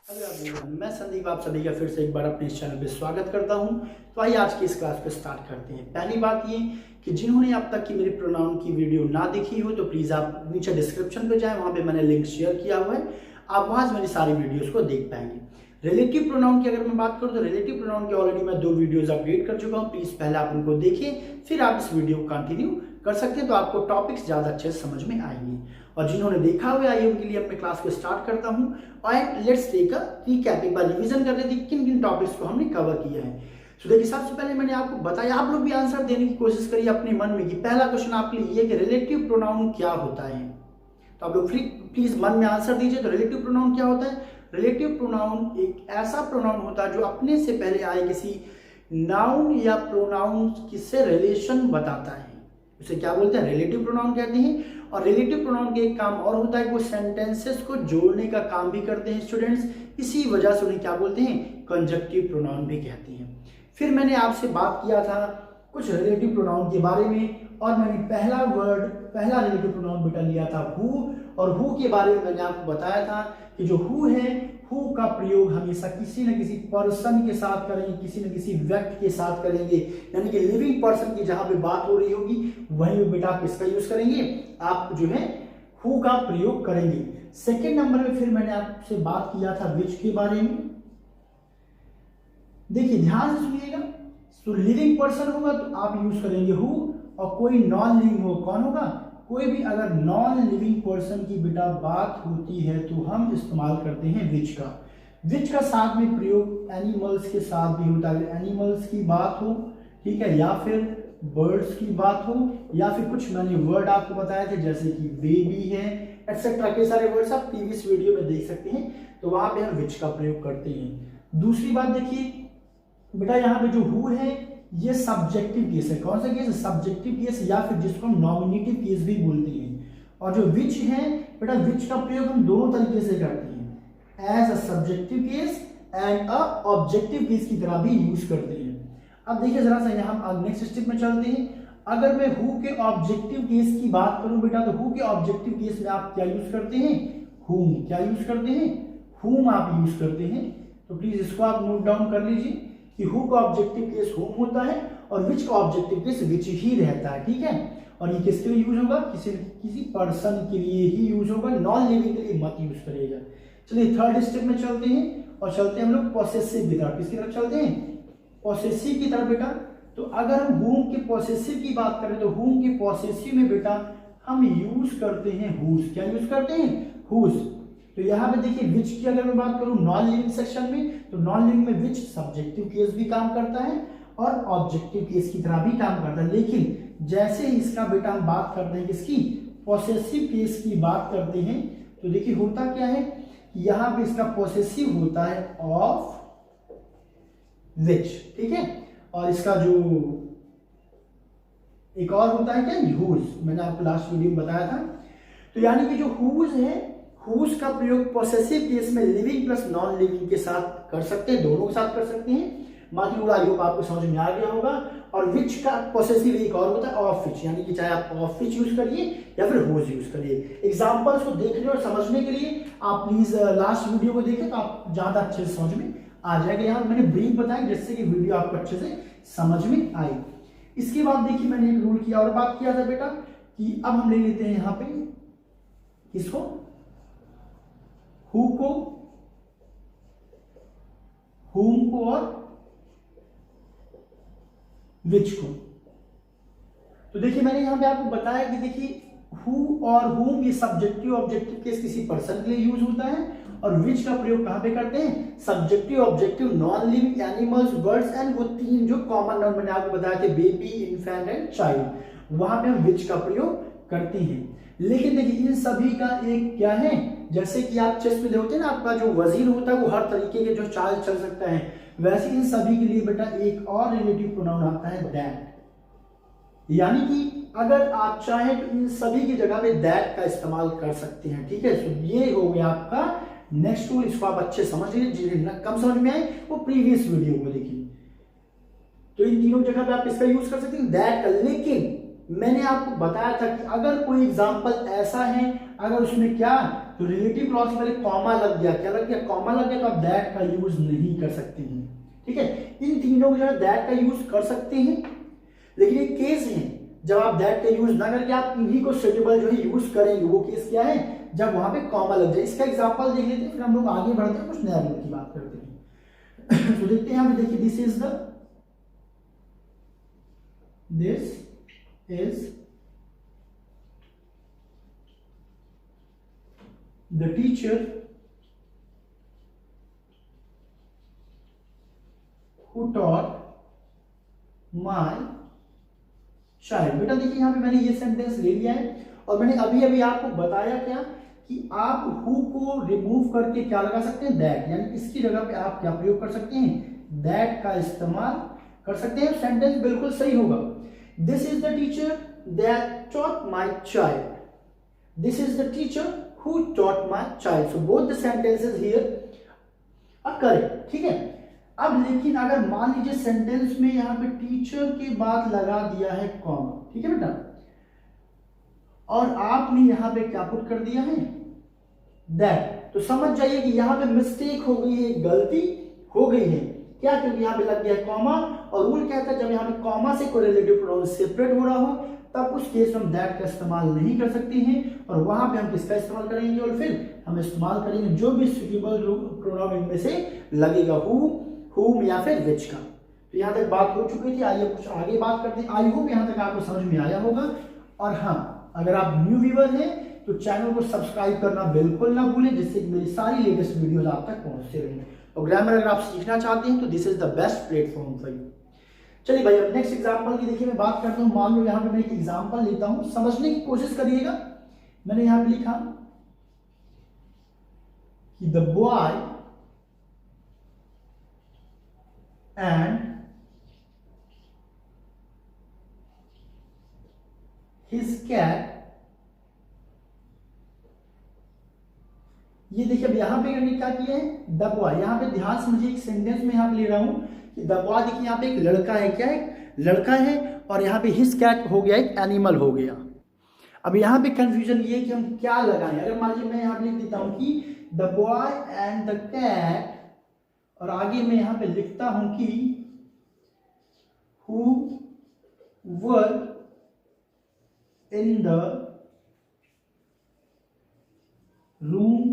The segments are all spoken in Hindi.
हेलो एवरीवन, मैं संदीप आप सभी का फिर से एक बार अपने इस चैनल पे स्वागत करता हूं। तो आइए आज की इस क्लास को स्टार्ट करते हैं। पहली बात ये कि जिन्होंने अब तक की मेरी प्रोनाउन की वीडियो ना देखी हो तो प्लीज़ आप नीचे डिस्क्रिप्शन पे जाएं, वहां पे मैंने लिंक शेयर किया हुआ है, आप वहां से मेरी सारी वीडियोज़ को देख पाएंगे। रिलेटिव प्रोनाउन की अगर मैं बात करूँ तो रिलेटिव प्रोनाउन की ऑलरेडी मैं 2 वीडियोज़ अपडेट कर चुका हूँ। प्लीज़ पहले आप उनको देखिए, फिर आप इस वीडियो को कंटिन्यू कर सकते हैं, तो आपको टॉपिक्स ज़्यादा अच्छे से समझ में आएंगे। और जिन्होंने देखा हुआ आइए उनके लिए अपने क्लास को स्टार्ट करता हूँ। और लेट्स टेक अ रिकैप, एक बार रिवीजन कर लेते हैं किन किन टॉपिक्स को हमने कवर किया है। तो देखिए, सबसे पहले मैंने आपको बताया, आप लोग भी आंसर देने की कोशिश करिए अपने मन में कि पहला क्वेश्चन आपके लिए ये कि रिलेटिव प्रोनाउन क्या होता है। तो आप लोग प्लीज मन में आंसर दीजिए। तो रिलेटिव प्रोनाउन क्या होता है? रिलेटिव प्रोनाउन एक ऐसा प्रोनाउन होता है जो अपने से पहले आए किसी नाउन या प्रोनाउन से रिलेशन बताता है, उसे क्या बोलते हैं? रिलेटिव प्रोनाउन कहते हैं। और रिलेटिव प्रोनाउन के एक काम और होता है कि वो सेंटेंसेस को जोड़ने का काम भी करते हैं स्टूडेंट्स, इसी वजह से उन्हें क्या बोलते हैं? कंजक्टिव प्रोनाउन भी कहते हैं। फिर मैंने आपसे बात किया था कुछ रिलेटिव प्रोनाउन के बारे में, और मैंने पहला रिलेटिव प्रोनाउन बेटा लिया था हु, और हु के बारे में मैंने आपको बताया था कि जो हु है, हु का प्रयोग हमेशा किसी न किसी पर्सन के साथ करेंगे, किसी न किसी व्यक्ति के साथ करेंगे, यानी कि लिविंग पर्सन की जहां पे बात हो रही होगी वहीं बेटा आप किसका यूज करेंगे? आप जो है हु का प्रयोग करेंगे। सेकेंड नंबर में फिर मैंने आपसे बात किया था विच के बारे में। देखिए ध्यान से सुनिएगा, तो लिविंग पर्सन होगा तो आप यूज करेंगे हु, और कोई नॉन लिविंग हो कौन होगा? कोई भी अगर नॉन लिविंग पर्सन की बेटा बात होती है तो हम इस्तेमाल करते हैं विच का। विच का साथ में प्रयोग एनिमल्स के साथ भी होता है। एनिमल्स की बात हो, ठीक है, या फिर बर्ड्स की बात हो, या फिर कुछ मैंने वर्ड आपको बताए थे जैसे कि बेबी है, एक्सेट्रा के सारे वर्ड्स आप प्रीवियस वीडियो में देख सकते हैं। तो वहां पे हम विच का प्रयोग करते हैं। दूसरी बात देखिए बेटा, यहाँ पे जो हु है ये सब्जेक्टिव केस है। कौन सा केस है? सब्जेक्टिव केस, या फिर जिसको हम नॉमिनेटिव केस भी बोलते हैं। और जो विच है बेटा, विच का प्रयोग हम दोनों तरीके से करते हैं, as a subjective case and a objective case की तरह भी यूज करते हैं। अब देखिए जरा सा यहाँ हम नेक्स्ट स्टेप में चलते हैं। अगर मैं हु के ऑब्जेक्टिव केस की बात करूं बेटा, तो हु के ऑब्जेक्टिव केस में आप क्या यूज करते हैं? हुम। क्या यूज करते हैं? हुम आप यूज करते हैं। तो प्लीज इसको आप नोट डाउन कर लीजिए कि हु का ऑब्जेक्टिव केस हुम होता है और विच का ऑब्जेक्टिव केस विच ही रहता है, ठीक है। और ये किसके लिए यूज होगा? किसी पर्सन के लिए ही यूज होगा, नॉन लिविंग के लिए मत यूज करिएगा। चलिए थर्ड स्टेप में चलते हैं, और चलते हैं हम लोग पॉसेसिव की तरफ। किसकी तरफ चलते हैं? पॉसेसिव की तरफ बेटा। तो अगर हम हुम के पॉसेसिव की बात करें तो हुम के पॉसेसिव में बेटा हम यूज करते हैं हुज। क्या यूज करते हैं? हुज। तो यहाँ पे देखिए विच की अगर मैं बात करूं नॉन लिविंग सेक्शन में, तो नॉन लिविंग में विच सब्जेक्टिव केस भी काम करता है और ऑब्जेक्टिव केस की तरह भी काम करता है। लेकिन जैसे ही इसका बेटा हम बात करते हैं किसकी? पॉसेसिव केस की बात करते हैं, तो देखिए होता क्या है, यहाँ पे इसका पॉसेसिव होता है ऑफ विच, ठीक है। और इसका जो एक और होता है क्या? यूज। मैंने आपको लास्ट वीडियो में बताया था। तो यानी कि जो हुज है, हुज का प्रयोग पॉसेसिव केस में लिविंग प्लस नॉन लिविंग के साथ कर सकते हैं, दोनों के साथ कर सकते हैं। मात्र आई होप आपको समझ में आ गया होगा। और विच का पॉसेसिव एक और होता है ऑफ विच, यानी कि चाहे आप ऑफ विच यूज करिए या फिर हुज यूज करिए। एग्जांपल्स को देखने और समझने के लिए आप प्लीज लास्ट वीडियो को देखें, तो आप ज्यादा अच्छे से समझ में आ जाएगा। यहाँ मैंने ब्रीफ बताया जिससे कि वीडियो आपको अच्छे से समझ में आई। इसके बाद देखिए मैंने एक रूल किया और बात किया था बेटा कि अब हम ले लेते हैं यहाँ पे किसको? हु को, हुम को और विच को। तो देखिए मैंने यहां पे आपको बताया कि देखिए हु और हुम ये सब्जेक्टिव ऑब्जेक्टिव केस किसी पर्सन के लिए यूज होता है, और विच का प्रयोग कहां पे करते हैं? Subjective objective non living animals, birds and वो तीन जो कॉमन नाउन मैंने आपको बताया थे, बेबी, इन्फेंट एंड चाइल्ड, वहां पे हम विच का प्रयोग करते हैं। लेकिन देखिए इन सभी का एक क्या है, जैसे कि आप चेस में देखते हैं ना, आपका जो वजीर होता है वो हर तरीके के जो चाल चल सकता है, वैसे इन सभी के लिए बेटा एक और रिलेटिव प्रोनाउन आता है दैट। यानी कि अगर आप चाहें तो इन सभी की जगह पे दैट का इस्तेमाल कर सकते हैं, ठीक है। तो ये हो गया आपका नेक्स्ट रूल। इसको आप अच्छे समझ लीजिए, जिन्हें कम समझ में आए वो प्रीवियस वीडियो को देखिए। तो इन तीनों जगह पे आप इसका यूज कर सकते हैं दैट का। लेकिन मैंने आपको बताया था कि अगर कोई एग्जाम्पल ऐसा है, अगर उसमें क्या तो रिलेटिव क्लॉज पहले कॉमा लग गया, क्या लग गया, कॉमा लग गया, तो आप दैट का यूज नहीं कर सकते हैं। ठीक है, इन तीनों के जो दैट का यूज कर सकते हैं, लेकिन एक केस है जब आप दैट का यूज ना करके आप इन्हीं को सुटेबल जो है यूज करेंगे। वो केस क्या है, जब वहां पे कॉमा लग जाए। इसका एग्जांपल देख लेते हैं, फिर हम लोग आगे बढ़ते हैं, कुछ नया रूल की बात करते हैं। तो देखते हैं यहाँ पे, देखिए this is the teacher who taught my child। बेटा देखिए यहाँ पे मैंने ये सेंटेंस ले लिया है, और मैंने अभी अभी आपको बताया क्या कि आप who को रिमूव करके क्या लगा सकते हैं, that, यानी इसकी जगह पे आप क्या प्रयोग कर सकते हैं, that का इस्तेमाल कर सकते हैं। सेंटेंस बिल्कुल सही होगा। This is the teacher that taught my child, this is the teacher who taught my child, so both the sentences here are correct। ठीक है, अब लेकिन अगर मान लीजिए सेंटेंस में यहां पे टीचर के बाद लगा दिया है कॉमा, ठीक है बेटा, और आपने यहां पे क्या पुट कर दिया है, दैट, तो समझ जाइए कि यहां पे मिस्टेक हो गई है, गलती हो गई है। क्या, क्योंकि यहां पे लग गया है कॉमा, और रूल कहता है जब यहां पे कॉमा से कोई रिलेटिव प्रोनाउन सेपरेट हो रहा हो तब उस केस में हम दैट का इस्तेमाल नहीं कर सकते हैं, और वहां पे हम किसका इस्तेमाल करेंगे, और फिर हम इस्तेमाल करेंगे जो भी सुटेबल प्रोनाउन इनमें से लगेगा, whom या फिर which का। तो यहां तक बात हो चुकी थी, आइए कुछ आगे बात करते हैं। आई होप यहां तक आपको समझ में आया होगा। और हाँ, अगर आप न्यू व्यूअर हैं तो चैनल को सब्सक्राइब करना बिल्कुल ना भूलें, जिससे कि मेरी सारी लेटेस्ट वीडियोस आप तक पहुंचते रहें। और ग्रामर अगर आप सीखना चाहते हैं तो this is the best platform for you. चलिए भाई, अब नेक्स्ट एग्जांपल की देखिए मैं बात करता हूं। मान लो यहां पे मैं एक एग्जांपल लेता हूं, समझने की कोशिश करिएगा। मैंने यहां पे लिखा कि the boy and his cat, ये देखिए अब यहां पे मैंने क्या किया है, द बॉय। यहां पे ध्यान से मुझे एक सेंटेंस में यहां पे ले रहा हूं कि द बॉय, देखिए यहां पे एक लड़का है, क्या है, लड़का है, और यहां पे हिज कैट हो गया, एक एनिमल हो गया। अब यहां पे कंफ्यूजन ये है कि हम क्या लगाएं। अगर मान लीजिए मैं यहां पे लिख देता हूं कि the boy and the cat, और आगे मैं यहां पे लिखता हूं कि who were in the room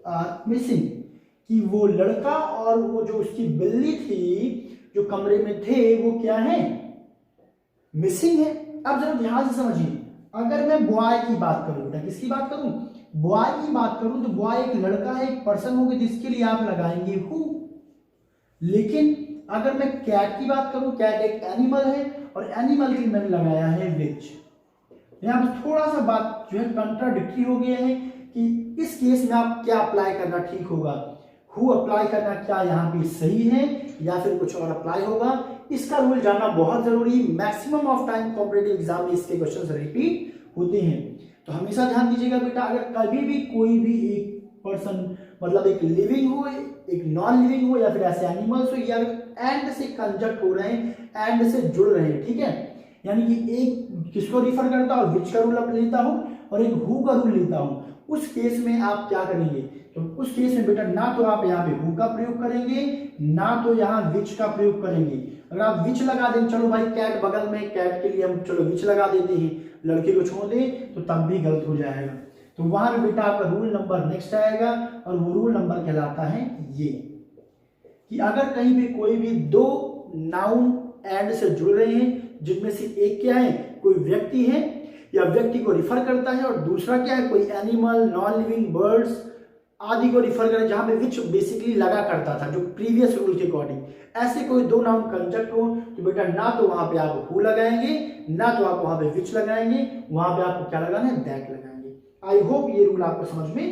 are missing, कि वो लड़का और वो जो उसकी बिल्ली थी जो कमरे में थे वो क्या है, मिसिंग है। अब जरा ध्यान से समझिए, अगर मैं बॉय की बात करूं, बेटा किसकी बात करूं, बॉय की बात करूं, तो बॉय एक लड़का है, एक पर्सन होगा, जिसके लिए आप लगाएंगे हु। लेकिन अगर मैं कैट की बात करूं, कैट एक एनिमल है, और एनिमल की मैंने लगाया है विच। यहां पर थोड़ा सा बात जो है कंट्राडिक्टरी हो गया है कि इस केस में आप क्या अप्लाई करना ठीक होगा, हु अप्लाई करना क्या यहाँ पे सही है या फिर कुछ और अप्लाई होगा। इसका रूल जानना बहुत जरूरी है। Maximum of time competitive exam में इसके क्वेश्चंस रिपीट होते हैं, तो हमेशा ध्यान दीजिएगा बेटा। अगर कभी भी कोई भी एक पर्सन, मतलब एक लिविंग हो, एक नॉन लिविंग हो, या फिर ऐसे एनिमल्स हो, या एंड से कंजक्ट हो रहे हैं, एंड से जुड़ रहे हैं, ठीक है, यानी कि एक किसको रिफर करता हूं, विच का रूल लेता हूं, और एक हु का रूल लेता हूं, उस केस में आप क्या करेंगे, तो उस केस में बेटा ना तो आप यहाँ पे हु का प्रयोग करेंगे, ना तो यहाँ विच का प्रयोग करेंगे। अगर आप विच लगा दें, चलो भाई कैट बगल में, कैट के लिए हम चलो विच लगा देते हैं, लड़के को छोड़ दें, तो तब भी गलत हो जाएगा। तो वहां पे बेटा आपका रूल नंबर नेक्स्ट आएगा, और वो रूल नंबर कहलाता है ये, कि अगर कहीं भी कोई भी दो नाउन एंड से जुड़ रहे हैं, जिनमें से एक क्या है, कोई व्यक्ति है या व्यक्ति को रिफर करता है, और दूसरा क्या है, कोई एनिमल, नॉन लिविंग बर्ड्स आदि को रिफर करें, जहां पे विच बेसिकली लगा करता था जो प्रीवियस रूल के अकॉर्डिंग, ऐसे कोई दो नाउन कंजक्ट हो, तो बेटा ना तो वहां पे आप हु लगाएंगे, ना तो आप वहां पे विच लगाएंगे, वहां पे आपको क्या लगाना है, दैट लगाएंगे। आई होप ये रूल आपको समझ में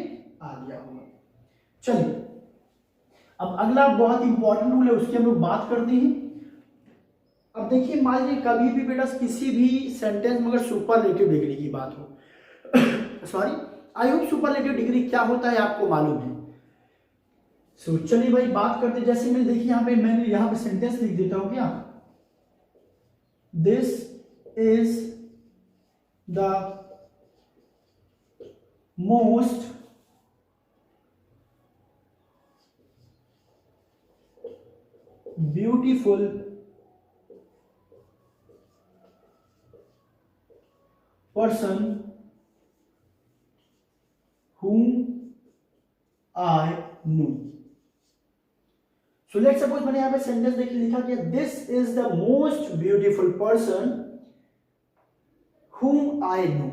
आ गया होगा। चलिए अब अगला बहुत इंपॉर्टेंट रूल है, उसकी हम लोग बात करते हैं। अब देखिए मान लीजिए कभी भी बेटा किसी भी सेंटेंस में अगर सुपरलेटिव डिग्री की बात हो, sorry I hope superlative degree क्या होता है आपको मालूम है। सो चलिए भाई बात करते हैं। जैसे मैं देखिए यहाँ पे मैंने यहाँ पे सेंटेंस लिख देता हूँ क्या, this is the most beautiful person whom I knew. So let's suppose मैंने यहाँ पे सेंटेंस देखिए लिखा कि this is the most beautiful person whom I know.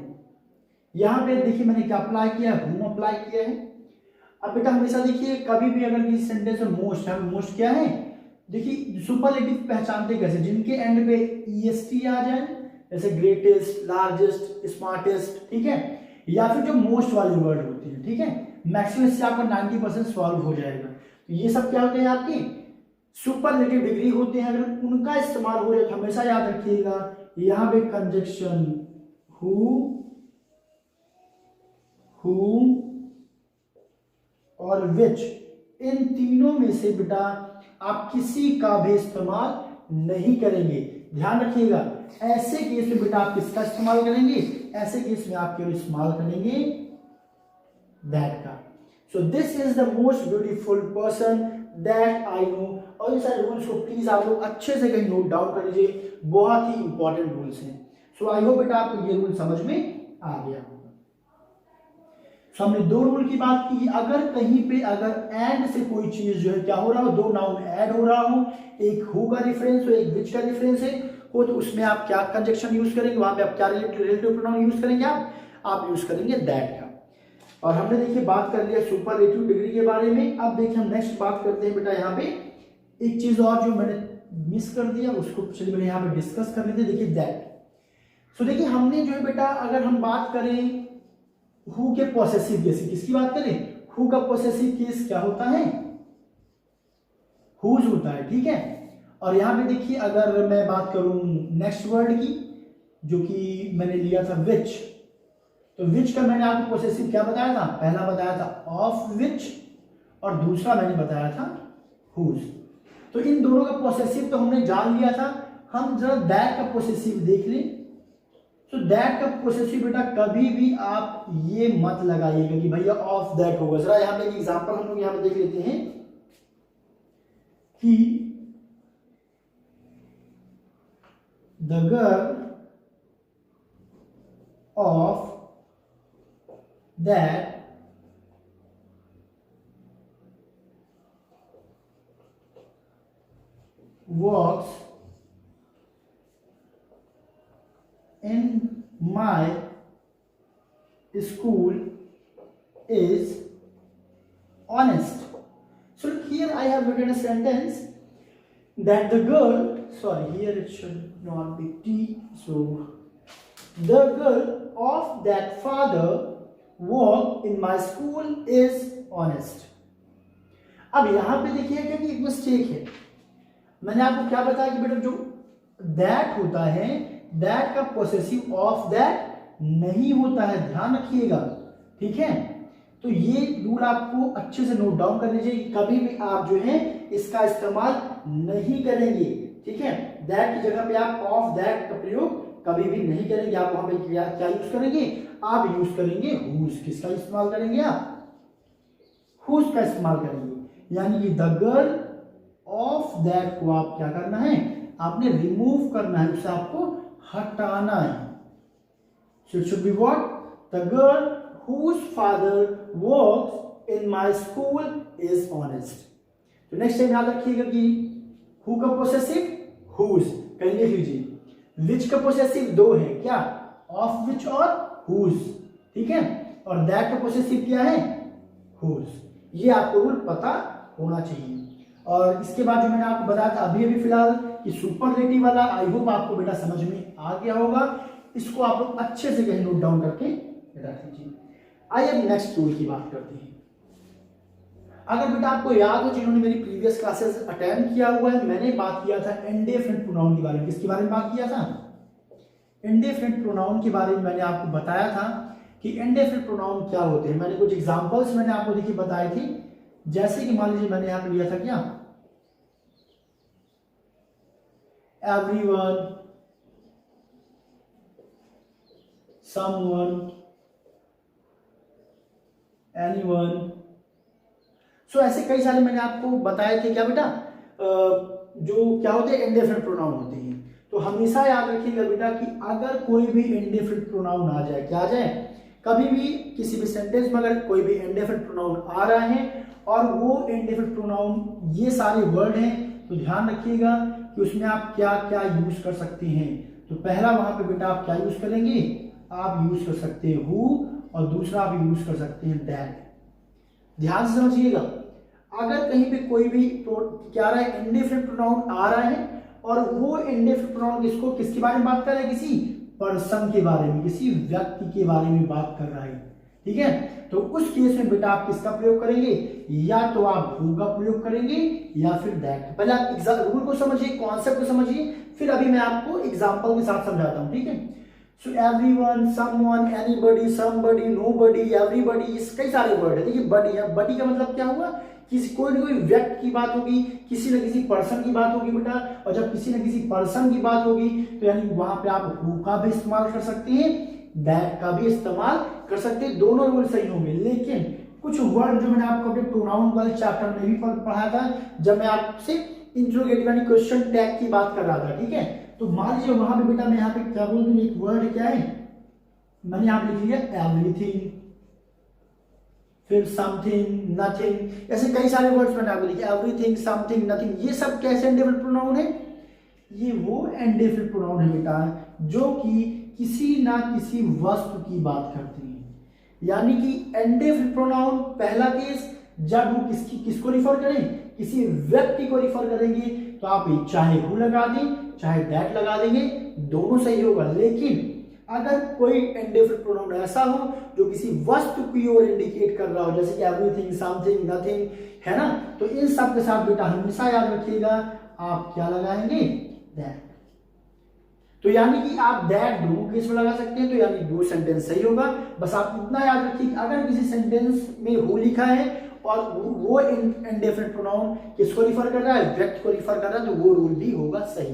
यहाँ पे देखिए मैंने क्या अप्लाई किया है, whom अप्लाई किया है। अब बेटा हमेशा देखिए कभी भी अगर किसी सेंटेंस में मोस्ट है, मोस्ट क्या है, देखिए सुपरलेटिव पहचानते कैसे, जिनके एंड पे ईएसटी आ जाए, जैसे ग्रेटेस्ट, लार्जेस्ट, स्मार्टेस्ट, ठीक है, या फिर जो मोस्ट वाली वर्ड होती है, ठीक है, मैक्सिमम से आपका 90% सॉल्व हो जाएगा। तो ये सब क्या होते हैं, आपकी सुपरलेटिव डिग्री होते हैं। अगर उनका इस्तेमाल हो जाए हमेशा याद रखिएगा, यहाँ पे कंजक्शन हु, whom और which, इन तीनों में से बेटा आप किसी का भी इस्तेमाल नहीं करेंगे। ध्यान रखिएगा, ऐसे केस में बेटा आप किसका इस्तेमाल करेंगे, ऐसे केस में आप केवल इस्तेमाल करेंगे दैट का। So this is the most beautiful person that I know. और इन सारे रूल्स को प्लीज आप लोग अच्छे से कहीं नोट डाउन कर लीजिए, बहुत ही इंपॉर्टेंट रूल्स हैं। सो आई होप बेटा आपको ये रूल समझ में आ गया होगा। सो हमने दो रूल की बात की, अगर कहीं पे अगर एंड से कोई चीज जो है क्या हो रहा हो, दो नाउन ऐड हो रहा हो, एक हु का रेफरेंस हो, एक विच का रेफरेंस है हो, तो उसमें आप क्या कंजक्शन यूज करेंगे, वहां पे आप क्या रिलेटिव प्रोनाउन यूज करेंगे, आप यूज करेंगे दैट का। और हमने देखिए बात कर लिया सुपरलेटिव डिग्री के बारे में। अब देखिए हम नेक्स्ट बात करते हैं बेटा, यहाँ पे एक चीज और जो मैंने मिस कर दिया उसको चलिए मैंने यहाँ पे डिस्कस कर लेते हैं। देखिए दैट, सो देखिए हमने जो है बेटा अगर हम बात करें हु के पॉसेसिव केस, किसकी बात करें, हु का पॉसेसिव केस क्या होता है, हुज होता है, ठीक है। और यहां पे देखिए अगर मैं बात करूं नेक्स्ट वर्ड की, जो कि मैंने लिया था विच, तो विच का मैंने आपको पॉसेसिव क्या बताया था, पहला बताया था ऑफ विच और दूसरा मैंने बताया था हुज। तो इन दोनों का पॉसेसिव तो हमने जान लिया था, हम जरा दैट का पॉसेसिव देख लें। तो दैट का पॉसेसिव बेटा कभी भी आप ये मत लगाइएगा कि भैया ऑफ दैट होगा। जरा यहां पे एक एग्जांपल हम लोग यहां पे देख लेते हैं कि the girl of that walks in my school is honest. So here I have written a sentence that the girl, sorry here it should not be T, so the girl of that father work in my school is honest. अब यहां पे देखिएगा कि एक मिस्टेक है। मैंने आपको क्या बताया कि बेटा जो दैट होता है, दैट का पॉसेसिव ऑफ दैट नहीं होता है, ध्यान रखिएगा, ठीक है। तो ये रूल आपको अच्छे से नोट डाउन कर लीजिए, कभी भी आप जो है इसका इस्तेमाल नहीं करेंगे, ठीक है। दैट की जगह पे आप ऑफ दैट का प्रयोग कभी भी नहीं करेंगे। आप वहां पे क्या यूज करेंगे, आप यूज करेंगे हुज। किसका इस्तेमाल करेंगे, आप हुज का इस्तेमाल करेंगे। यानी कि द गर्ल ऑफ दैट को आप क्या करना है, आपने रिमूव करना है, उसे आपको हटाना है। So it should be what? The girl whose father works in my school is honest. तो नेक्स्ट टाइम याद रखिएगा कि who का पोसेसिव whose, कहीं लिख लीजिए। which का पोसेसिव दो है, क्या, of which और whose, ठीक है। और that का पोसेसिव क्या है, whose। ये आपको रूल पता होना चाहिए। और इसके बाद जो मैंने आपको बताया था अभी फिलहाल कि सुपरलेटिव वाला, आई होप आपको बेटा समझ में आ गया होगा। इसको आप लोग अच्छे से कहीं नोट डाउन करके रख लीजिए। आइए नेक्स्ट रूल की बात करते हैं। अगर बेटा आपको याद हो, जिन्होंने मेरी प्रीवियस क्लासेस अटेंड किया हुआ है, मैंने बात किया था इंडेफिनिट प्रोनाउन के बारे में। किसके बारे में बात किया था, इंडेफिनिट प्रोनाउन के बारे में मैंने आपको बताया था कि इंडेफिनिट प्रोनाउन क्या होते हैं। मैंने कुछ एग्जांपल्स मैंने आपको देखिए बताए थे, जैसे कि मान लीजिए मैंने यहां पे लिया था क्या, everyone, someone, anyone। सो ऐसे कई सारे मैंने आपको बताए थे क्या बेटा, जो क्या होते हैं इंडेफिनिट प्रोनाउन होते हैं। तो हमेशा याद रखिएगा बेटा कि अगर कोई भी इंडेफिनिट प्रोनाउन आ जाए, क्या आ जाए, कभी भी किसी भी सेंटेंस में अगर कोई भी इंडेफिनिट प्रोनाउन आ रहा है और वो इंडेफिनिट प्रोनाउन ये सारे वर्ड हैं, तो ध्यान रखिएगा कि उसमें आप क्या क्या यूज कर सकते हैं। तो पहला वहां पे बेटा आप क्या यूज करेंगे, आप यूज कर सकते हैं हु, और दूसरा आप यूज कर सकते हैं दैट। ध्यान से समझिएगा, अगर कहीं पे कोई भी क्या रहा है इंडेफिनिट प्रोनाउन आ रहा है और वो इंडेफिनिट प्रोनाउन किसको, किसके बारे में बात कर रहा है, किसी पर्सन के बारे में, किसी व्यक्ति के बारे में बात कर रहा है, ठीक है। तो उस केस में बेटा आप किसका प्रयोग करेंगे, या तो आप हु का प्रयोग करेंगे या फिर दैट। पहले आप रूल को समझिए, कॉन्सेप्ट को समझिए, फिर अभी मैं आपको एग्जांपल के साथ समझाता हूं, ठीक है। So everyone, someone, anybody, somebody, nobody, everybody, इस कई सारे वर्ड है। देखिए बडी है, बडी का मतलब क्या हुआ, किसी कोई ना कोई व्यक्ति की बात होगी, किसी न किसी पर्सन की बात होगी बेटा, और जब किसी न किसी पर्सन की बात होगी तो यानी वहां पे आप हु का भी इस्तेमाल कर सकते हैं, दैट का भी इस्तेमाल कर सकते हैं, दोनों रूल सही होंगे। लेकिन कुछ वर्ड जो मैंने आपको अपने प्रोनाउन वाले चैप्टर में भी पढ़ाया था, जब मैं आपसे इंट्रोगेटिव यानी क्वेश्चन टैग की बात कर रहा था, ठीक है। तो मान लीजिए वहां पे बेटा मैं यहाँ पे क्या बोल दूं, एक वर्ड क्या है, मैंने यहाँ पे लिख लिया एवरीथिंग, फिर समथिंग, नथिंग, ऐसे कई सारे वर्ड्स मैंने आपको लिखे, एवरीथिंग, समथिंग, नथिंग, ये सब कैसे इंडेफिनिट प्रोनाउन है, ये वो इंडेफिनिट प्रोनाउन है बेटा जो कि किसी ना किसी वस्तु की बात करते हैं। यानी कि इंडेफिनिट प्रोनाउन पहला केस जब वो किसको रिफर करें, किसी व्यक्ति को रिफर करेंगे, तो आप चाहे हु लगा दें चाहे दैट लगा देंगे, दोनों सही होगा। लेकिन अगर कोई इंडेफिनिट प्रोनाउन ऐसा हो जो किसी वस्तु की ओर इंडिकेट कर रहा हो, जैसे कि एवरीथिंग, समथिंग, नथिंग, है ना, तो इन सब के साथ बेटा हमेशा याद रखिएगा आप क्या लगाएंगे, दैट। तो यानी कि आप दैट दोनों केस में लगा सकते हैं, तो यानी दो सेंटेंस सही होगा। बस आप इतना याद रखिए अगर किसी सेंटेंस में हु लिखा है और वो इंडेफिनिट प्रोनाउन किसको रिफर कर रहा है, व्यक्ति को रिफर कर रहा है, तो वो रूल भी होगा सही।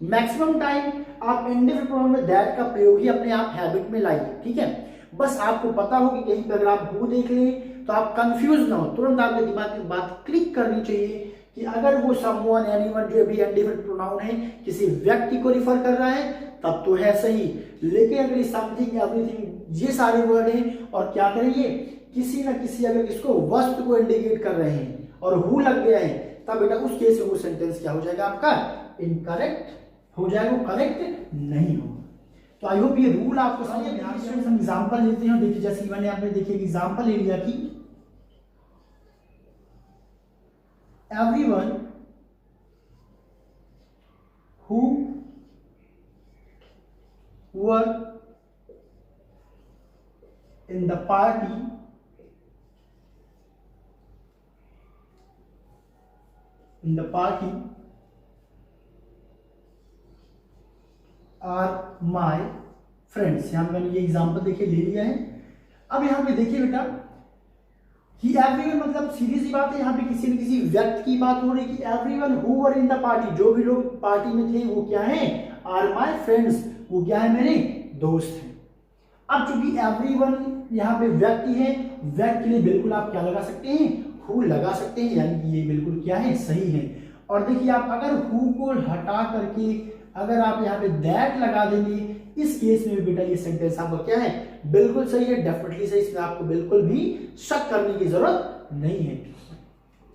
मैक्सिमम टाइम आप इंडेफिनिट प्रोनाउन में दैट का प्रयोग ही अपने आप हैबिट में लाइए, ठीक है। बस आपको पता हो कि कहीं पर अगर आप हु देख लें तो आप कंफ्यूज ना हो, तुरंत आपके दिमाग में बात क्लिक करनी चाहिए कि अगर वो समवन, एनीवन जो भी इंडेफिनिट प्रोनाउन है किसी व्यक्ति को रिफर कर रहा है तब तो है सही। लेकिन अगर समथिंग, एवरीथिंग ये सारे वर्ड हैं और क्या करेंगे, किसी न किसी अगर इसको वस्तु को इंडिकेट कर रहे हैं और हु लग गया है, तब बेटा उस केस में वो सेंटेंस क्या हो जाएगा, आपका इनकरेक्ट हो जाएगा, वो करेक्ट नहीं होगा। तो आई होप ये रूल आपको समझ में आ गया। हम एग्जांपल लेते हैं, देखिए जैसे मैंने आपने देखिए एग्जांपल ले लिया कि everyone who were in the party are my friends। यहां मैंने ये एग्जांपल देखिए ले लिया है। अब यहां पे देखिए बेटा कि एवरीवन मतलब सीधी सी बात है, यहाँ पे किसी न किसी व्यक्ति की बात हो रही कि everyone who were in the party, जो भी लोग पार्टी में थे वो क्या है, आर माय फ्रेंड्स, वो क्या है, मेरे दोस्त हैं। अब चूंकि एवरीवन यहाँ पे व्यक्ति है, व्यक्ति के लिए बिल्कुल आप क्या लगा सकते हैं, हु लगा सकते हैं, यानी कि ये बिल्कुल क्या है, सही है। और देखिए आप अगर हु को हटा करके अगर आप यहाँ पे दैट लगा देंगे, इस केस में बेटा ये सेंटेंस आपका क्या है, बिल्कुल सही है, डेफिनेटली सही, इसमें आपको बिल्कुल भी शक करने की जरूरत नहीं है।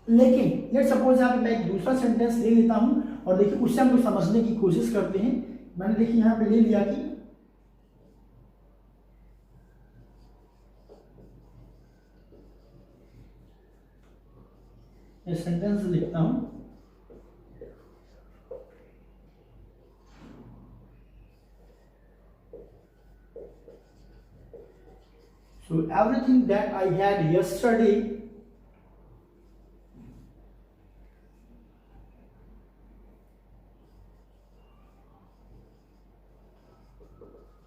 लेकिन लेट्स सपोज यहाँ पे मैं एक दूसरा सेंटेंस ले लेता हूं और देखिए उससे हम लोग समझने की कोशिश करते हैं। मैंने देखिए यहाँ पे ले लिया कि ये सेंटेंस लिखता हूं, so everything that I had yesterday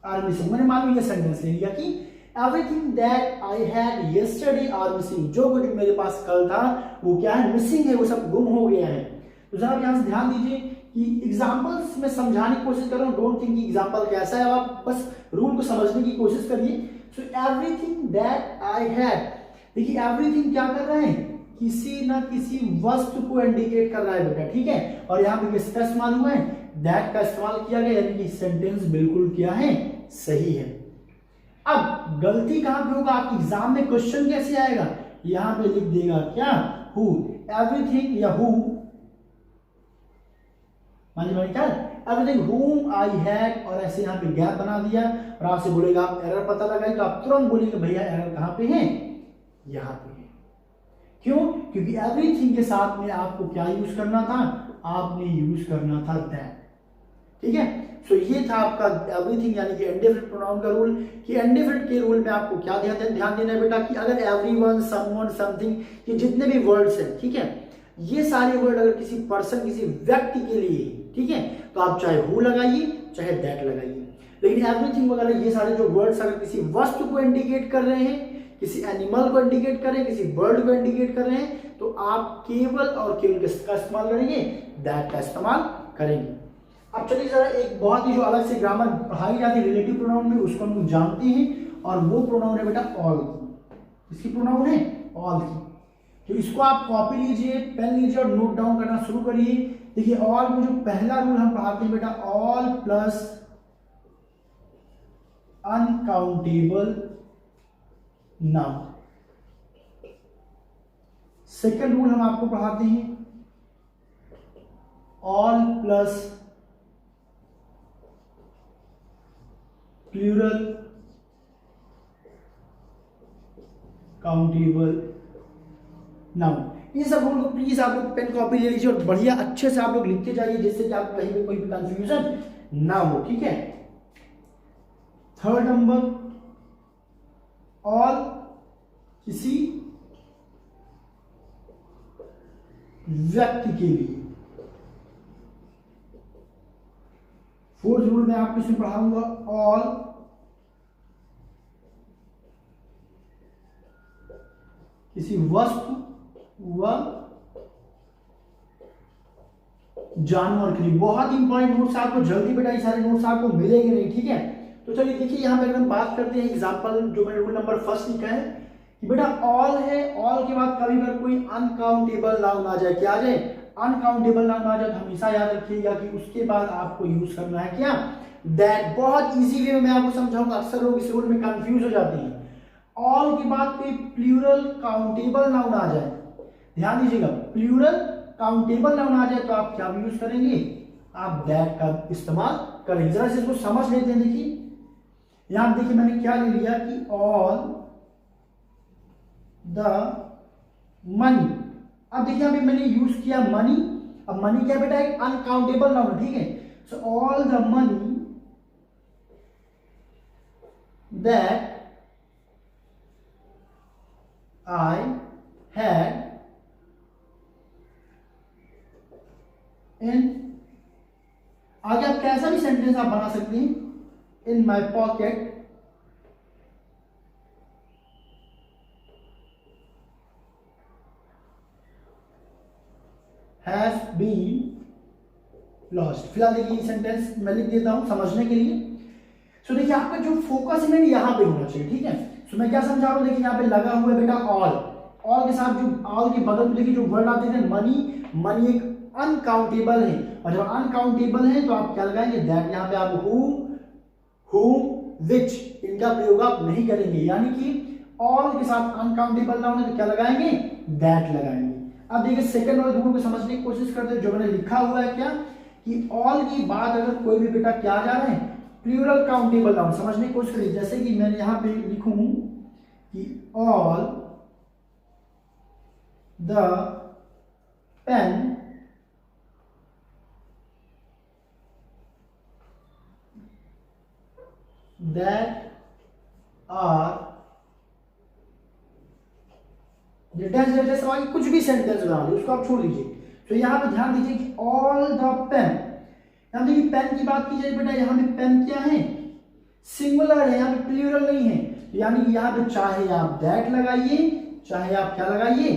are missing। मैंने मान लो ये सेंटेंस ले लिया कि everything that I had yesterday are missing, जो कुछ मेरे पास कल था वो क्या है, मिसिंग है, वो सब गुम हो गया है। तो जरा यहां से ध्यान दीजिए कि एग्जांपल्स में समझाने की कोशिश कर रहा हूँ, डोंट थिंक एग्जांपल कैसा है, आप बस रूल को समझने की कोशिश करिए। So everything that I had, देखिए एवरीथिंग क्या कर रहा है, किसी ना किसी वस्तु को इंडिकेट कर रहा है बेटा, ठीक है। और यहाँ पे किसका इस्तेमाल हुआ है, दैट का इस्तेमाल किया गया, यानी कि सेंटेंस बिल्कुल क्या है, सही है। अब गलती कहां पे होगा, आपके एग्जाम में क्वेश्चन कैसे आएगा, यहां पे लिख देगा क्या, हु, एवरीथिंग या हु, मान क्या, एवरीथिंग whom I had, और ऐसे यहाँ पे गैप बना दिया, और आपसे बोलेगा आप एरर पता लगाइए, तो आप तुरंत बोलेंगे भैया एरर कहां पे है, यहां पे है। क्यों, क्योंकि एवरीथिंग के साथ में आपको क्या यूज करना था, आपने यूज करना था दैट, ठीक है। सो ये था आपका एवरीथिंग यानी कि इंडेफिनिट प्रोनाउन का रूल, कि इंडेफिनिट के रूल में आपको क्या ध्यान देना है बेटा, कि अगर एवरीवन, समवन, समथिंग, ये जितने भी वर्ड्स हैं, ठीक है, ये सारे वर्ड अगर किसी पर्सन, किसी व्यक्ति के लिए, ठीक है, तो आप चाहे हु लगाइए चाहे दैट लगाइए। लेकिन एवरीथिंग वगैरह ये सारे जो वर्ड्स अगर किसी वस्तु को इंडिकेट कर रहे हैं, किसी एनिमल को इंडिकेट कर रहे हैं, किसी बर्ड को इंडिकेट कर रहे हैं, तो आप केवल और केवल किसका इस्तेमाल करेंगे, दैट का इस्तेमाल करेंगे। अब चलिए जरा एक बहुत ही जो अलग से ग्रामर पढ़ाई जाती है रिलेटिव प्रोनाउन में, उसको हम लोग जानते हैं, और वो प्रोनाउन है बेटा ऑल की। इसकी प्रोनाउन है ऑल की, तो इसको आप कॉपी लीजिए, पेन लीजिए और नोट डाउन करना शुरू करिए। देखिए ऑल में जो पहला रूल हम पढ़ाते हैं बेटा, all plus uncountable noun. Second rule हम आपको पढ़ाते हैं, all plus plural countable noun. ये सब रूल को प्लीज आप लोग पेन कॉपी ले लीजिए और बढ़िया अच्छे से आप लोग लिखते जाइए, जिससे कि आप कहीं भी कोई भी कंफ्यूजन ना हो, ठीक है। थर्ड नंबर, ऑल किसी व्यक्ति के लिए। फोर्थ रूल में आपको इसमें पढ़ाऊंगा, ऑल किसी वस्तु व जानवर के लिए। बहुत इंपॉर्टेंट नोट्स आपको जल्दी बेटा, ये सारे नोट्स आपको मिलेंगे नहीं, ठीक है। तो चलिए देखिए यहां पे अगर हम बात करते हैं एग्जांपल, जो मैंने रूल नंबर फर्स्ट लिखा है कि बेटा ऑल है, ऑल के बाद कभी अगर कोई अनकाउंटेबल नाउन आ जाए, क्या आ जाए, अनकाउंटेबल नाउन आ जाए, तो हमेशा याद रखिएगा कि उसके बाद आपको यूज करना है क्या, दैट। बहुत इजी वे में मैं आपको समझाऊंगा, अक्सर लोग इस रूल में कंफ्यूज हो जाते हैं। ऑल के बाद कोई प्लूरल काउंटेबल नाउन आ जाए, ध्यान दीजिएगा, प्लूरल काउंटेबल नाउन आ जाए तो आप क्या यूज करेंगे, आप दैट का इस्तेमाल करेंगे। जरा से इसको समझ लेते हैं। देखिए यहां देखिए मैंने क्या ले लिया कि ऑल द मनी। अब देखिए अभी मैंने यूज किया मनी। अब मनी क्या बेटा, एक अनकाउंटेबल नाउन, ठीक है। So all the money that I had in, आगे आप कैसा भी सेंटेंस आप बना सकते हैं, in my pocket has been lost. फिलहाल देखिए सेंटेंस मैं लिख देता हूं समझने के लिए। सो देखिए आपका जो फोकस है यहां पे होना चाहिए, ठीक है। सो मैं क्या समझा रहा हूं, देखिए यहाँ पे लगा हुआ है बेटा ऑल, ऑल के साथ जो ऑल के बगल में देखिए जो वर्ड आते हैं मनी, मनी एक अनकाउंटेबल है, और जब अनकाउंटेबल है तो आप क्या लगाएंगे, दैट। यहाँ पे आप whom, which, इनका प्रयोग आप नहीं करेंगे, यानी कि ऑल के साथ अनकाउंटेबल नाउन है तो क्या लगाएंगे, दैट लगाएंगे। अब देखिए सेकंड वाले रूल को समझने की कोशिश करते हैं, जो मैंने लिखा हुआ है क्या, कि ऑल की बाद अगर कोई भी बेटा क्या जा रहे हैं, प्लूरल काउंटेबल नाउन, समझने की कोशिश करिए। जैसे कि मैंने यहां पे लिखूं कि all the pen that are, जैसे कुछ भी सेंटेंस बना लो, उसको आप छोड़ दीजिए। तो यहां पे ध्यान दीजिए कि ऑल द पेन, यहां देखिए पेन की बात की जाए बेटा, यहां पे पेन क्या है, सिंगुलर है, यहां पे प्लूरल नहीं है, यानी यहां पे चाहे आप दैट लगाइए चाहे आप क्या लगाइए,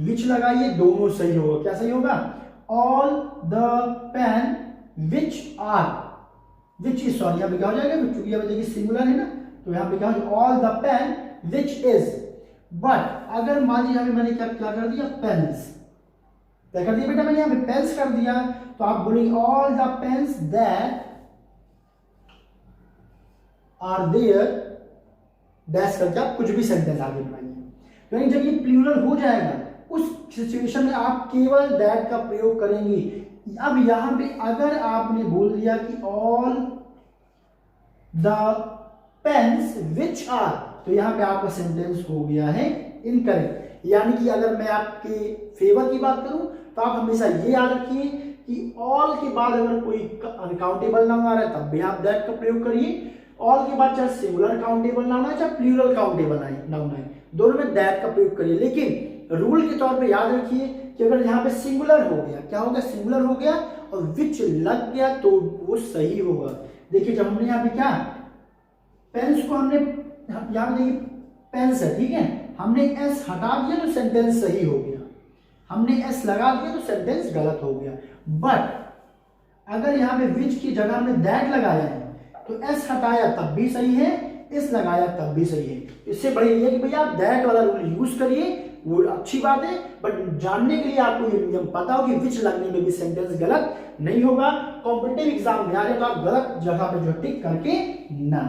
विच लगाइए, दोनों सही होगा। क्या सही होगा, all the pen which are, which is, sorry यहाँ पे क्या हो जाएगा, चूंकि यहाँ पे देखिए सिंगुलर है ना, तो यहाँ पे क्या हो, all the pen which is. But अगर मान लीजिए यहाँ पे मैंने क्या क्या कर दिया, पेन्स, क्या कर दिया बेटा मैंने यहाँ पे पेन्स कर दिया, तो आप बोलेंगे all the pens that are there, dash करके आप कुछ भी सेंटेंस आगे बनाएंगे। यानी जब ये प्लूरल हो जाएगा उस सिचुएशन में आप केवल दैट का प्रयोग करेंगे। अब यहां पे अगर आपने बोल दिया कि all the pens which are, तो यहां पे आपका सेंटेंस हो गया है इनकरेक्ट। यानी कि अगर मैं आपके फेवर की बात करूं तो आप हमेशा ये याद रखिए कि ऑल के बाद अगर कोई अनकाउंटेबल नाउन आ रहा है तब भी आप दैट का प्रयोग करिए। ऑल के बाद चाहे सिंगुलर काउंटेबल नाउन है चाहे प्लूरल काउंटेबल नाउन है, दोनों में दैट का प्रयोग करिए। लेकिन रूल के तौर पे याद रखिए कि अगर यहाँ पे सिंगुलर हो गया, क्या हो गया, सिंगुलर हो गया और विच लग गया तो वो सही होगा। देखिए जब हमने यहाँ पे क्या पेन्स को हमने यहाँ पे देखिए पेन्स है, ठीक है, हमने एस हटा दिया तो सेंटेंस सही हो गया, हमने एस लगा दिया तो सेंटेंस गलत हो गया। बट अगर यहाँ पे विच की जगह हमने दैट लगाया है तो एस हटाया तब भी सही है, एस लगाया तब भी सही है। इससे बड़ी ये है कि भैया आप दैट वाला रूल यूज करिए, वो अच्छी बात है, बट जानने के लिए आपको ये नियम पता हो कि विच लगने में भी सेंटेंस गलत नहीं होगा। कॉम्पिटिटिव एग्जाम में आ जाए तो आप गलत जगह पे जो टिक करके ना।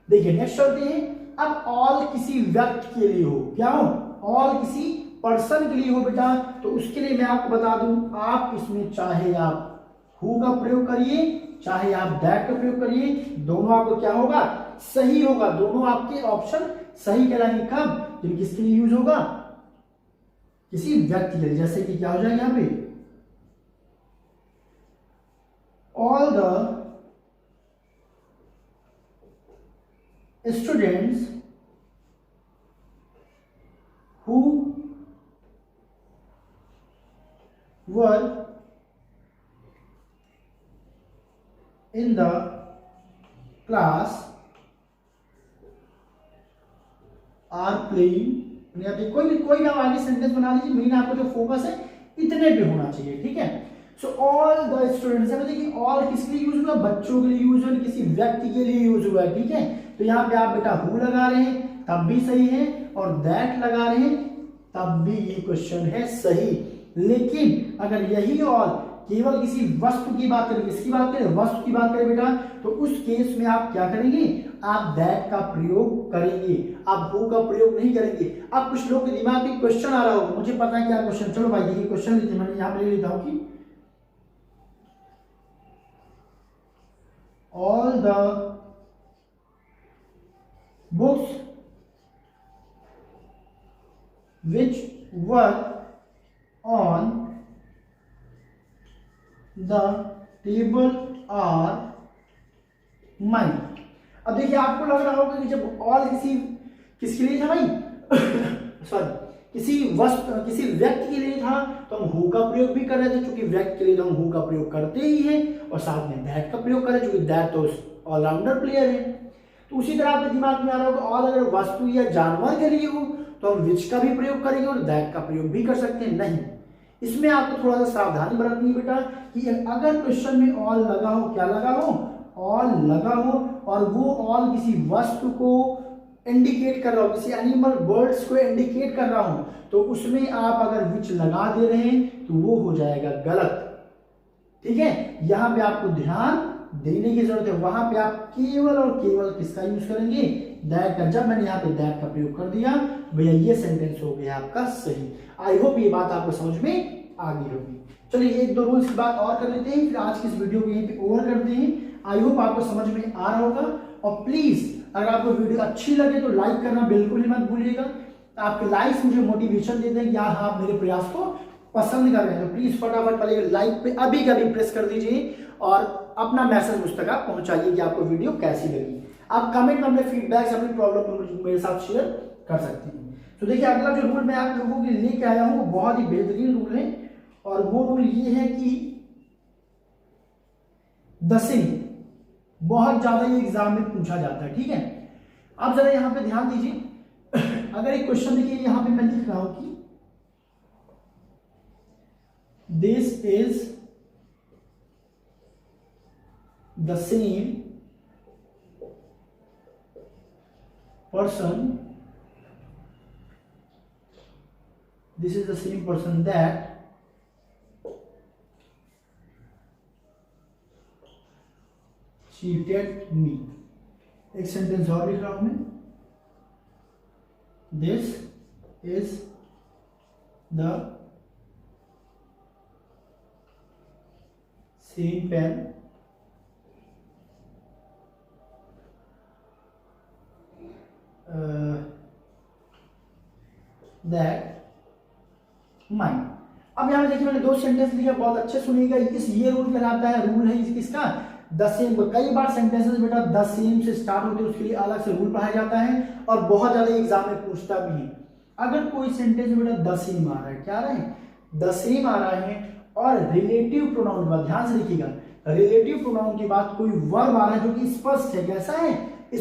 देखिए नेक्स्ट चलते हैं। अब ऑल किसी व्यक्ति के लिए हो, क्या हो, ऑल किसी पर्सन के लिए हो बेटा, तो उसके लिए मैं आपको बता दूं, आप इसमें चाहे आप हु का प्रयोग करिए चाहे आप दैट का प्रयोग करिए, दोनों आपको क्या होगा, सही होगा। दोनों आपके ऑप्शन सही कहलाएंगे। कब, जब किसके लिए यूज होगा, किसी व्यक्ति के लिए। जैसे कि क्या हो जाएगा यहां पे, all the students who were in the class are playing, कोई भी आप आगे सेंटेंस बना लीजिए, मेन आपको जो फोकस है इतने पे होना चाहिए, ठीक है। सो ऑल द स्टूडेंट्स, देखिए ऑल किसके लिए यूज हुआ, बच्चों के लिए यूज हुआ, किसी व्यक्ति के लिए यूज हुआ है, ठीक है। तो यहाँ पे आप बेटा हु लगा रहे हैं तब भी सही है और दैट लगा रहे हैं तब भी ये क्वेश्चन है सही। लेकिन अगर यही ऑल केवल किसी वस्तु की बात करें, किसकी बात करें, वस्तु की बात करें बेटा, तो उस केस में आप क्या करेंगे, आप दैट का प्रयोग करेंगे, आप हु का प्रयोग नहीं करेंगे। अब कुछ लोग के दिमाग में क्वेश्चन आ रहा होगा, मुझे पता है क्या क्वेश्चन, चलो भाई देखिए क्वेश्चन लिखिए, मैंने यहां पे ले लेता हूं कि all the books which were on the table are mine. अब देखिए आपको लग रहा होगा कि जब ऑल किसके लिए था भाई सॉरी किसी किसी व्यक्ति के लिए था तो हम हु का प्रयोग भी कर रहे थे, क्योंकि व्यक्ति के लिए तो हम हु का प्रयोग करते ही हैं, और साथ में दैट का प्रयोग कर रहे हैं, क्योंकि दैट तो ऑलराउंडर प्लेयर है। तो उसी तरह आपके दिमाग में आ रहा होगा ऑल अगर वस्तु या जानवर के लिए हो तो हम विच का भी प्रयोग करेंगे और दैट का प्रयोग भी कर सकते हैं। नहीं, इसमें आपको थोड़ा सा सावधानी बरतनी है बेटा कि अगर क्वेश्चन में ऑल लगा हो, क्या लगा हो, ऑल लगा हो, और वो ऑल किसी वस्तु को इंडिकेट कर रहा हो, किसी एनिमल बर्ड्स को इंडिकेट कर रहा हो, तो उसमें आप अगर विच लगा दे रहे हैं तो वो हो जाएगा गलत, ठीक है। यहां पे आपको ध्यान देने की जरूरत है, वहां पे आप केवल और केवल किसका यूज करेंगे, दैट का। जब मैंने यहाँ पे दैट का प्रयोग कर दिया भैया ये सेंटेंस हो गया आपका सही। आई होप ये बात आपको समझ में आ गई होगी। चलिए एक दो रूल्स की बात और कर लेते हैं, फिर आज की इस वीडियो को यहीं पे ओवर करते हैं। आई होप आपको समझ में आ रहा होगा, और प्लीज अगर आपको वीडियो अच्छी लगे तो लाइक करना बिल्कुल ही मत भूलिएगा। आपके लाइक्स मुझे मोटिवेशन देते हैं कि यार आप मेरे प्रयास को पसंद कर रहे हैं, तो प्लीज फटाफट पहले लाइक पे अभी का भी प्रेस कर दीजिए और अपना मैसेज मुझ तक आप पहुंचाइए कि आपको वीडियो कैसी लगी। आप कमेंट में अपने फीडबैक अपनी प्रॉब्लम मेरे साथ शेयर कर सकते हैं। तो देखिए अगला जो रूल मैं आप लोगों के लिए लेके आया हूं वो बहुत ही बेहतरीन रूल है, और वो रूल ये है कि दसिंग बहुत ज्यादा ये एग्जाम में पूछा जाता है, ठीक है। अब जरा यहां पे ध्यान दीजिए, अगर एक क्वेश्चन देखिए यहां पे मैं लिख रहा हूं कि this is the same person, this is the same person that cheated me। एक सेंटेंस और लिख रहा हूं मैं, this is the same pen that mind. अब यहां देखिए मैंने दो सेंटेंस लिखे, बहुत अच्छे सुनिएगा। ये रूल कहलाता है, रूल है किसका, द सेम। कई बार सेंटेंसेस बेटा द सेम से स्टार्ट होते हैं, उसके लिए अलग से रूल पढ़ाया जाता है और बहुत ज्यादा एग्जाम में पूछता भी है। अगर कोई सेंटेंस बेटा द सेम आ रहा है, क्या आ रहा है, द सेम आ रहा है, और रिलेटिव प्रोनाउन के बाद, ध्यान से देखिएगा, रिलेटिव प्रोनाउन के बाद कोई वर्ब आ रहा है जो कि स्पष्ट है, कैसा है,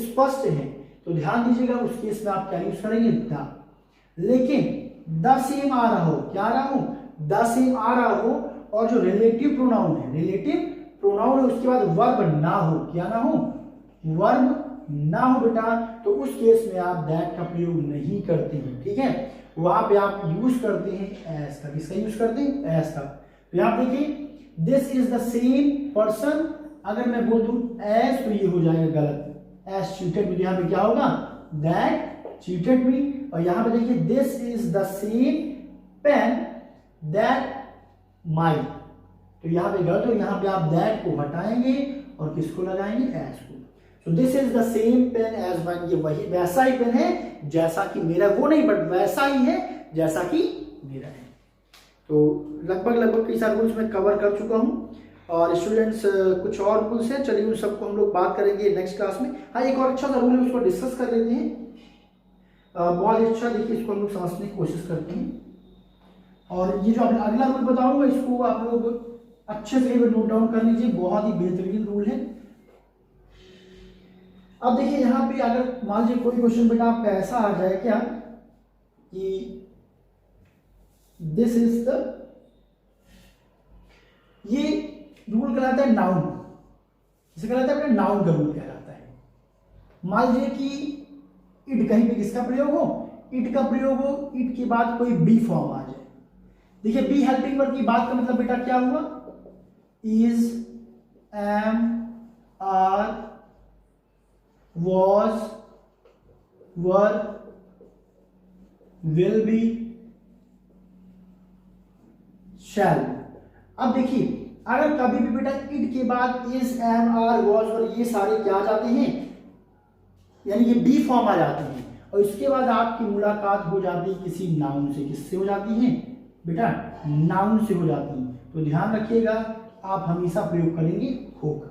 स्पष्ट है, तो ध्यान दीजिएगा उस केस में आप क्या यूज करेंगे, द। लेकिन द सेम आ रहा हो, क्या आ रहा हो, द सेम आ रहा हो, और जो रिलेटिव प्रोनाउन है, रिलेटिव प्रोनाउन है, उसके बाद वर्ब ना हो, क्या ना हो, वर्ब ना हो बेटा, तो उस केस में आप दैट का प्रयोग नहीं करते हैं, ठीक है। वहां पे आप यूज करते हैं एस का। किसका यूज करते हैं, एस का। तो यहां देखिए this is the same person, अगर मैं बोल दूं एस तो ये हो जाएगा गलत, एस चीटेड मी, यहां पे क्या होगा, दैट चीटेड मी। और यहां पे देखिए this is the same pen that my, तो यहां पे गलत हो, यहां पे आप दैट को हटाएंगे और किसको लगाएंगे, एस को। तो this is the same pen as mine, ये वही वैसा ही पेन है जैसा कि मेरा, वो नहीं बट वैसा ही है जैसा कि मेरा है। तो लगभग कई सारे रूल्स मैं कवर कर चुका हूं, और स्टूडेंट्स कुछ और रूल्स हैं, चलिए उन सबको हम लोग बात करेंगे नेक्स्ट क्लास में। हाँ, एक और अच्छा सा रूल है, उसको डिस्कस कर लेते हैं। बहुत अच्छा, देखिए इसको हम लोग समझने की कोशिश करते हैं। और ये जो अगला रूल बताऊंगा, इसको आप लोग अच्छे से नोट डाउन कर लीजिए, बहुत ही बेहतरीन रूल है। अब देखिए यहां पे अगर मान लीजिए कोई क्वेश्चन बेटा आपका ऐसा आ जाए क्या कि दिस इज द, ये रूल कहलाता है नाउन, इसे कहलाता है बेटा नाउन का रूल कहलाता है। मान लीजिए कि इट कहीं पे किसका प्रयोग हो, इट का प्रयोग हो, इट के बाद कोई बी फॉर्म आ जाए। देखिए बी हेल्पिंग वर्ब की बात का मतलब बेटा क्या हुआ, is, am, are, was, were, will be, shall। अब देखिए अगर कभी भी बेटा इट के बाद is, am, are, was, were ये सारे क्या आ जाते हैं, यानी ये बी फॉर्म आ जाते हैं, और इसके बाद आपकी मुलाकात हो जाती है किसी नाउन से। किससे हो जाती है बेटा, नाउन से हो जाती है। तो ध्यान रखिएगा आप हमेशा प्रयोग करेंगे होगा।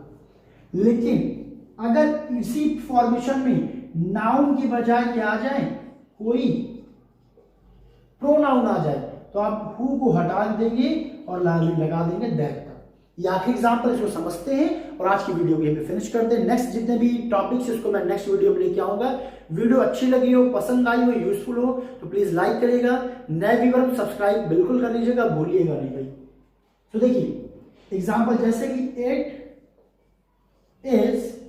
लेकिन अगर इसी फॉर्मेशन में नाउन की बजाय क्या आ जाए, कोई प्रोनाउन आ जाए, तो आप हु को हटा देंगे और लगा देंगे दैट का। ये आखिरी एग्जांपल, इसको समझते हैं और आज की वीडियो को यहीं पे फिनिश करते हैं। नेक्स्ट जितने भी टॉपिक्स उसको मैं नेक्स्ट वीडियो में लेके आऊंगा। वीडियो अच्छी लगी हो, पसंद आई हो, यूजफुल हो तो प्लीज लाइक करिएगा, नए व्यूअर सब्सक्राइब बिल्कुल कर लीजिएगा, भूलिएगा नहीं भाई। तो देखिए एग्जाम्पल जैसे कि इट इज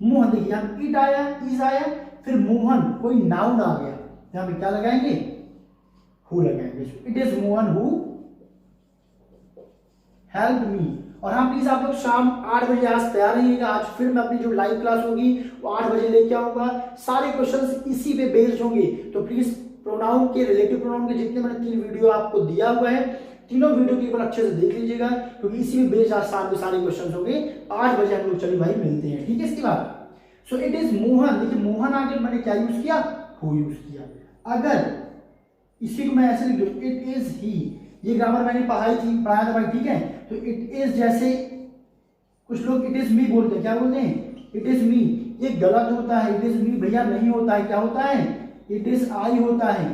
मोहन, देखिए यहां इट आया, इज आया, फिर मोहन कोई नाउन आ गया, यहां पे क्या लगाएंगे, हु लगाएंगे। It is Mohan who help me. और हाँ प्लीज आप लोग शाम 8 बजे आज तैयार रहिएगा। आज फिर मैं अपनी जो लाइव क्लास होगी वो 8 बजे लेके आऊंगा। सारे क्वेश्चंस इसी पे बेस्ड होंगे, तो प्लीज प्रोनाउन के, रिलेटिव प्रोनाउन के जितने मैंने 3 वीडियो आपको दिया हुआ है, तीनों वीडियो के ऊपर अच्छे से देख लीजिएगा, क्योंकि इसी में बेस्ड आज शाम में सारे क्वेश्चन होंगे। 8 बजे हम लोग चलिए भाई मिलते हैं, ठीक है। इसके बाद सो इट इज मोहन, देखिए मोहन आगे मैंने क्या यूज किया, हु यूज किया। अगर इसी को मैं ऐसे लिख दूं, इट इज ही, ये ग्रामर मैंने पढ़ाया था भाई, ठीक है। तो इट इज, जैसे कुछ लोग इट इज मी बोलते हैं, क्या बोलते हैं, इट इज मी, ये गलत होता है। इट इज मी भैया नहीं होता है, क्या होता है, इट इज आई होता है।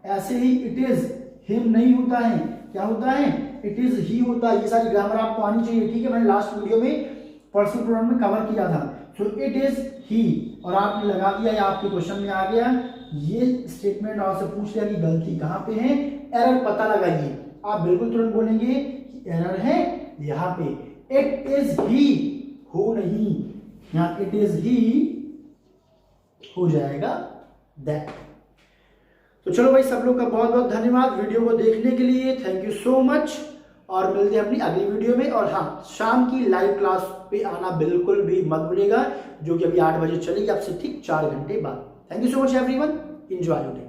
ऐसे ही इट इज हिम नहीं होता है, क्या होता है, इट इज ही होता है। ये सारी ग्रामर आपको आनी चाहिए, ठीक है। मैंने लास्ट वीडियो में पर्सनल प्रोनाउन में कवर किया था। सो इट इज ही, और आपने लगा दिया, या आपके क्वेश्चन में आ गया ये स्टेटमेंट, आपसे पूछ लिया कि गलती कहाँ पे है, एरर पता लगाइए। आप बिल्कुल तुरंत बोलेंगे कि एरर है यहाँ पे, इट इज ही, हो नहीं, यहाँ इट इज ही हो जाएगा दैट। तो चलो भाई, सब लोग का बहुत बहुत धन्यवाद वीडियो को देखने के लिए, थैंक यू सो मच, और मिलते हैं अपनी अगली वीडियो में। और हाँ, शाम की लाइव क्लास पे आना बिल्कुल भी मत भूलिएगा, जो कि अभी 8 बजे चलेगी, आपसे ठीक 4 घंटे बाद। Thank you so much everyone, enjoy your day.